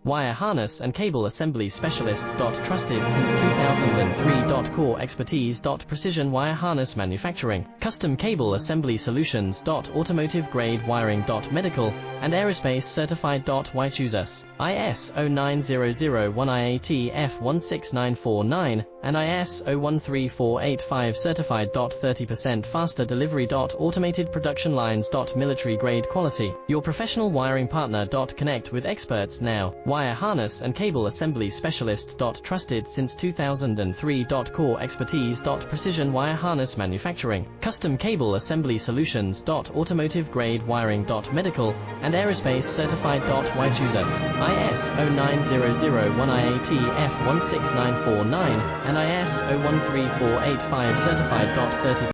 Wire harness and cable assembly specialist. Trusted since 2003. Core expertise. Precision wire harness manufacturing, custom cable assembly solutions. Automotive grade wiring. Medical and aerospace certified. Why choose us? ISO 9001 IATF 16949 and ISO 13485 certified. 30% faster delivery. Automated production lines. Military grade quality. Your professional wiring partner. Connect with experts now. Wire harness and cable assembly specialist. Trusted since 2003. Core expertise. Precision wire harness manufacturing, custom cable assembly solutions. Automotive grade wiring. Medical and aerospace certified. Why choose us? ISO 9001 IATF 16949 and ISO 13485 certified. 30